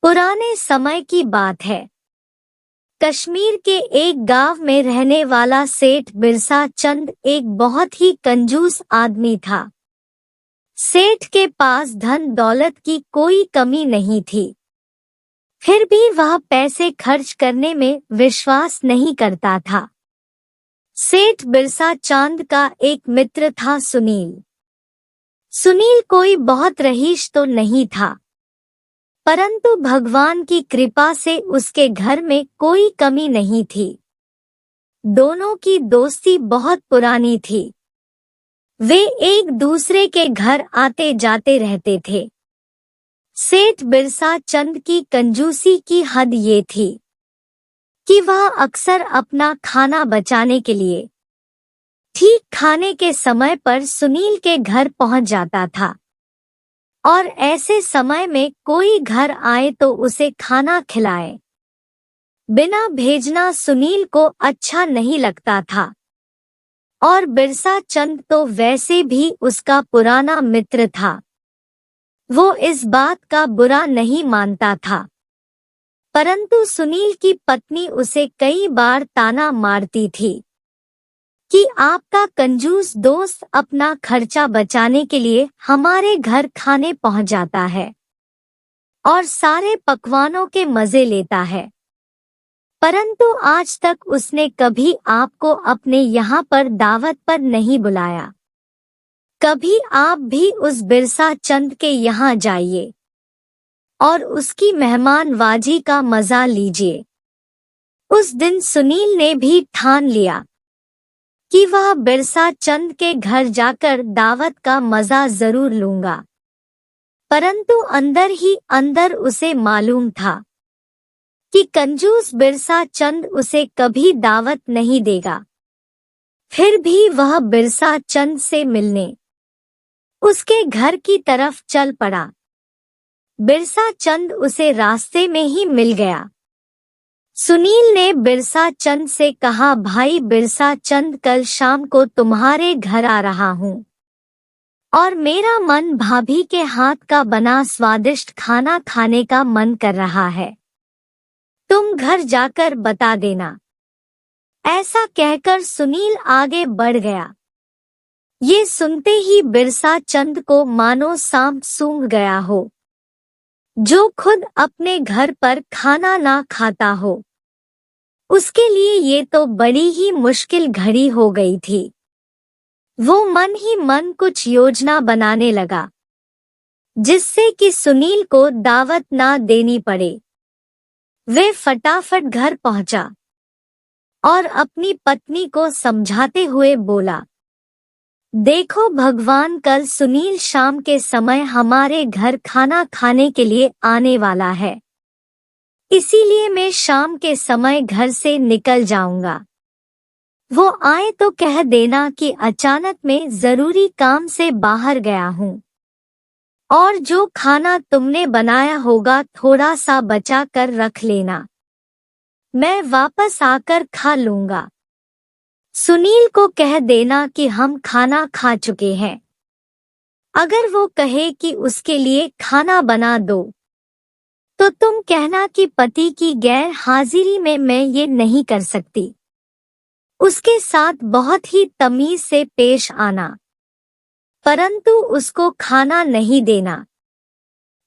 पुराने समय की बात है। कश्मीर के एक गांव में रहने वाला सेठ बिरसा चंद एक बहुत ही कंजूस आदमी था। सेठ के पास धन दौलत की कोई कमी नहीं थी, फिर भी वह पैसे खर्च करने में विश्वास नहीं करता था। सेठ बिरसा चांद का एक मित्र था सुनील। सुनील कोई बहुत रईस तो नहीं था, परंतु भगवान की कृपा से उसके घर में कोई कमी नहीं थी। दोनों की दोस्ती बहुत पुरानी थी। वे एक दूसरे के घर आते जाते रहते थे। सेठ बिरसा चंद की कंजूसी की हद ये थी कि वह अक्सर अपना खाना बचाने के लिए ठीक खाने के समय पर सुनील के घर पहुंच जाता था, और ऐसे समय में कोई घर आए तो उसे खाना खिलाए। बिना भेजना सुनील को अच्छा नहीं लगता था, और बिरसा चंद तो वैसे भी उसका पुराना मित्र था। वो इस बात का बुरा नहीं मानता था, परंतु सुनील की पत्नी उसे कई बार ताना मारती थी कि आपका कंजूस दोस्त अपना खर्चा बचाने के लिए हमारे घर खाने पहुंच जाता है और सारे पकवानों के मजे लेता है, परंतु आज तक उसने कभी आपको अपने यहाँ पर दावत पर नहीं बुलाया। कभी आप भी उस बिरसा चंद के यहाँ जाइए और उसकी मेहमानवाजी का मजा लीजिए। उस दिन सुनील ने भी ठान लिया कि वह बिरसा चंद के घर जाकर दावत का मजा जरूर लूंगा, परंतु अंदर ही अंदर उसे मालूम था कि कंजूस बिरसा चंद उसे कभी दावत नहीं देगा। फिर भी वह बिरसा चंद से मिलने उसके घर की तरफ चल पड़ा। बिरसा चंद उसे रास्ते में ही मिल गया। सुनील ने बिरसा चंद से कहा, भाई बिरसा चंद, कल शाम को तुम्हारे घर आ रहा हूँ और मेरा मन भाभी के हाथ का बना स्वादिष्ट खाना खाने का मन कर रहा है। तुम घर जाकर बता देना। ऐसा कहकर सुनील आगे बढ़ गया। ये सुनते ही बिरसा चंद को मानो सांप सूंघ गया हो, जो खुद अपने घर पर खाना ना खाता हो। उसके लिए ये तो बड़ी ही मुश्किल घड़ी हो गई थी। वो मन ही मन कुछ योजना बनाने लगा जिससे कि सुनील को दावत ना देनी पड़े। वे फटाफट घर पहुंचा और अपनी पत्नी को समझाते हुए बोला, देखो भगवान, कल सुनील शाम के समय हमारे घर खाना खाने के लिए आने वाला है, इसीलिए मैं शाम के समय घर से निकल जाऊंगा। वो आए तो कह देना कि अचानक मैं जरूरी काम से बाहर गया हूँ, और जो खाना तुमने बनाया होगा थोड़ा सा बचा कर रख लेना, मैं वापस आकर खा लूंगा। सुनील को कह देना कि हम खाना खा चुके हैं। अगर वो कहे कि उसके लिए खाना बना दो, तो तुम कहना कि पति की गैर हाजिरी में मैं ये नहीं कर सकती। उसके साथ बहुत ही तमीज से पेश आना, परंतु उसको खाना नहीं देना।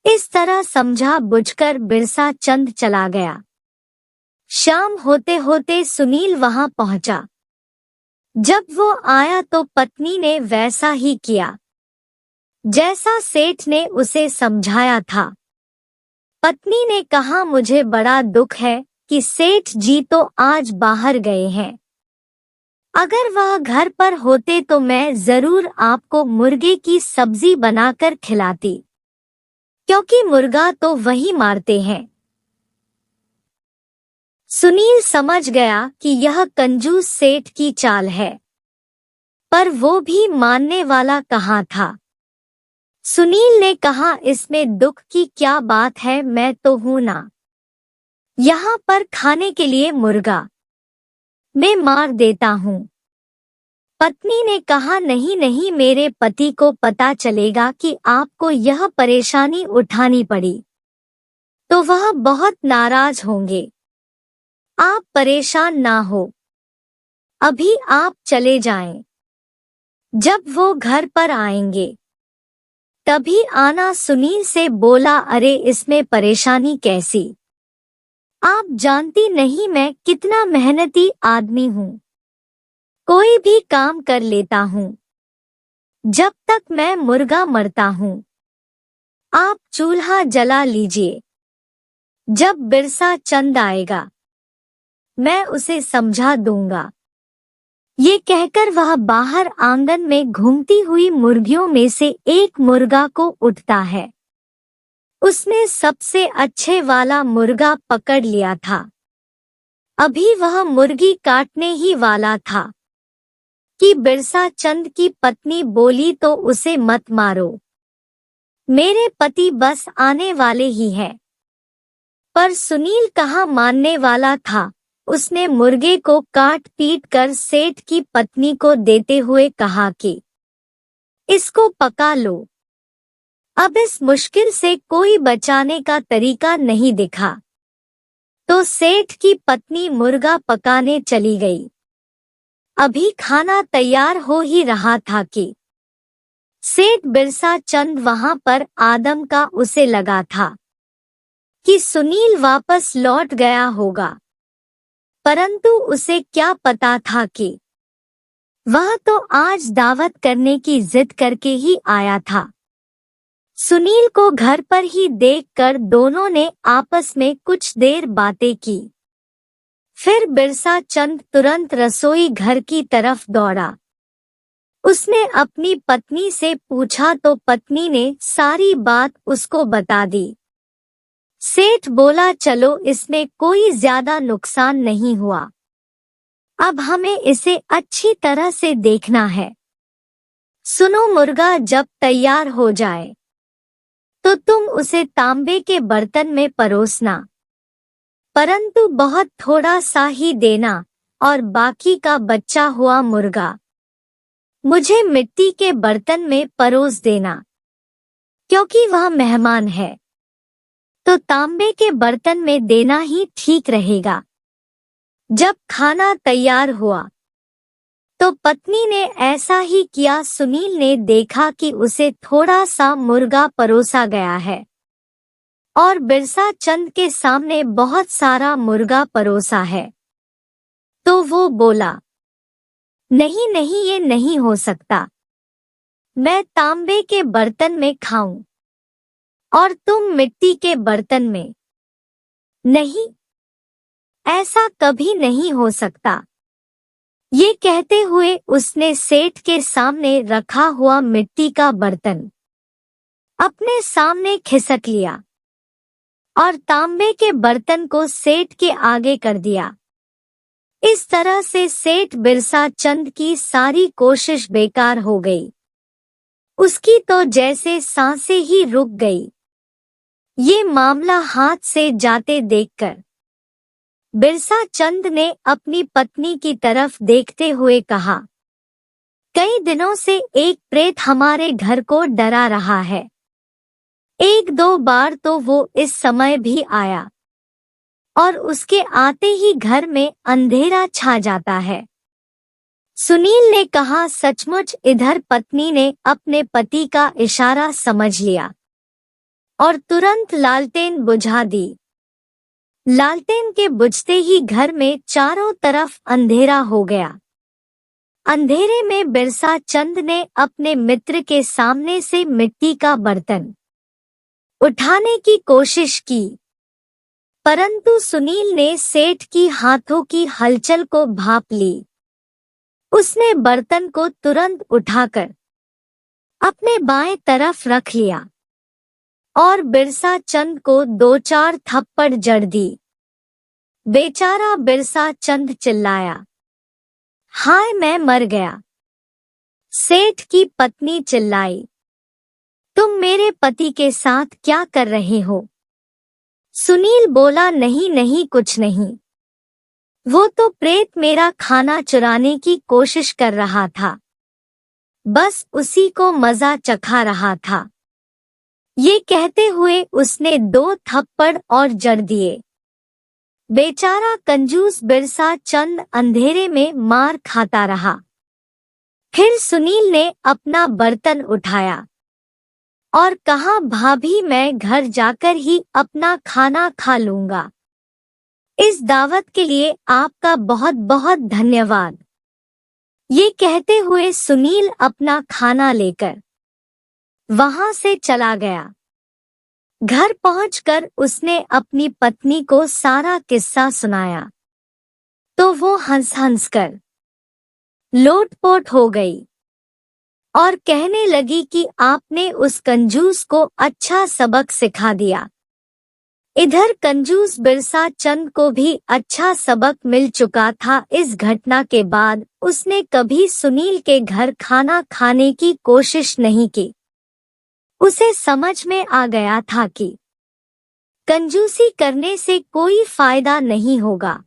इस तरह समझा बुझकर बिरसा चंद चला गया। शाम होते होते सुनील वहां पहुंचा। जब वो आया तो पत्नी ने वैसा ही किया जैसा सेठ ने उसे समझाया था। पत्नी ने कहा, मुझे बड़ा दुख है कि सेठ जी तो आज बाहर गए हैं। अगर वह घर पर होते तो मैं जरूर आपको मुर्गे की सब्जी बनाकर खिलाती, क्योंकि मुर्गा तो वही मारते हैं। सुनील समझ गया कि यह कंजूस सेठ की चाल है, पर वो भी मानने वाला कहाँ था। सुनील ने कहा, इसमें दुख की क्या बात है, मैं तो हूं ना यहाँ पर खाने के लिए मुर्गा, मैं मार देता हूँ। पत्नी ने कहा, नहीं नहीं, मेरे पति को पता चलेगा कि आपको यह परेशानी उठानी पड़ी। तो वह बहुत नाराज होंगे। आप परेशान ना हो, अभी आप चले जाएं। जब वो घर पर आएंगे तभी आना। सुनील से बोला, अरे इसमें परेशानी कैसी? आप जानती नहीं मैं कितना मेहनती आदमी हूँ, कोई भी काम कर लेता हूँ। जब तक मैं मुर्गा मरता हूँ आप चूल्हा जला लीजिए। जब बिरसा चंद आएगा मैं उसे समझा दूंगा। ये कहकर वह बाहर आंगन में घूमती हुई मुर्गियों में से एक मुर्गा को उठता है। उसने सबसे अच्छे वाला मुर्गा पकड़ लिया था। अभी वह मुर्गी काटने ही वाला था कि बिरसा चंद की पत्नी बोली, तो उसे मत मारो, मेरे पति बस आने वाले ही हैं। पर सुनील कहाँ मानने वाला था। उसने मुर्गे को काट पीट कर सेठ की पत्नी को देते हुए कहा कि इसको पका लो। अब इस मुश्किल से कोई बचाने का तरीका नहीं दिखा तो सेठ की पत्नी मुर्गा पकाने चली गई। अभी खाना तैयार हो ही रहा था कि सेठ बिरसा चंद वहां पर आदम का उसे लगा था कि सुनील वापस लौट गया होगा, परंतु उसे क्या पता था कि वह तो आज दावत करने की जिद करके ही आया था। सुनील को घर पर ही देखकर दोनों ने आपस में कुछ देर बातें की। फिर बिरसा चंद तुरंत रसोई घर की तरफ दौड़ा। उसने अपनी पत्नी से पूछा तो पत्नी ने सारी बात उसको बता दी। सेठ बोला, चलो इसमें कोई ज्यादा नुकसान नहीं हुआ, अब हमें इसे अच्छी तरह से देखना है। सुनो, मुर्गा जब तैयार हो जाए तो तुम उसे तांबे के बर्तन में परोसना, परंतु बहुत थोड़ा सा ही देना और बाकी का बचा हुआ मुर्गा मुझे मिट्टी के बर्तन में परोस देना, क्योंकि वह मेहमान है तो तांबे के बर्तन में देना ही ठीक रहेगा। जब खाना तैयार हुआ तो पत्नी ने ऐसा ही किया। सुनील ने देखा कि उसे थोड़ा सा मुर्गा परोसा गया है और बिरसा चंद के सामने बहुत सारा मुर्गा परोसा है, तो वो बोला, नहीं नहीं, ये नहीं हो सकता, मैं तांबे के बर्तन में खाऊं और तुम मिट्टी के बर्तन में। नहीं, ऐसा कभी नहीं हो सकता। ये कहते हुए उसने सेठ के सामने रखा हुआ मिट्टी का बर्तन अपने सामने खिसक लिया और तांबे के बर्तन को सेठ के आगे कर दिया। इस तरह से सेठ बिरसा चंद की सारी कोशिश बेकार हो गई। उसकी तो जैसे सांसें ही रुक गई। ये मामला हाथ से जाते देखकर बिरसा चंद ने अपनी पत्नी की तरफ देखते हुए कहा, कई दिनों से एक प्रेत हमारे घर को डरा रहा है। एक दो बार तो वो इस समय भी आया और उसके आते ही घर में अंधेरा छा जाता है। सुनील ने कहा, सचमुच? इधर पत्नी ने अपने पति का इशारा समझ लिया और तुरंत लालटेन बुझा दी। लालटेन के बुझते ही घर में चारों तरफ अंधेरा हो गया। अंधेरे में बिरसा चंद ने अपने मित्र के सामने से मिट्टी का बर्तन उठाने की कोशिश की, परंतु सुनील ने सेठ की हाथों की हलचल को भांप ली। उसने बर्तन को तुरंत उठाकर अपने बाएं तरफ रख लिया और बिरसा चंद को दो चार थप्पड़ जड़ दी। बेचारा बिरसा चंद चिल्लाया, हाय मैं मर गया। सेठ की पत्नी चिल्लाई, तुम मेरे पति के साथ क्या कर रहे हो? सुनील बोला, नहीं नहीं, कुछ नहीं, वो तो प्रेत मेरा खाना चुराने की कोशिश कर रहा था, बस उसी को मजा चखा रहा था। ये कहते हुए उसने 2 थप्पड़ और जड़ दिए। बेचारा कंजूस बिरसा चंद अंधेरे में मार खाता रहा। फिर सुनील ने अपना बर्तन उठाया और कहा, भाभी मैं घर जाकर ही अपना खाना खा लूंगा। इस दावत के लिए आपका बहुत बहुत धन्यवाद। ये कहते हुए सुनील अपना खाना लेकर वहां से चला गया। घर पहुंचकर उसने अपनी पत्नी को सारा किस्सा सुनाया तो वो हंस हंस कर लोटपोट हो गई और कहने लगी कि आपने उस कंजूस को अच्छा सबक सिखा दिया। इधर कंजूस बिरसा चंद को भी अच्छा सबक मिल चुका था। इस घटना के बाद उसने कभी सुनील के घर खाना खाने की कोशिश नहीं की। उसे समझ में आ गया था कि कंजूसी करने से कोई फायदा नहीं होगा।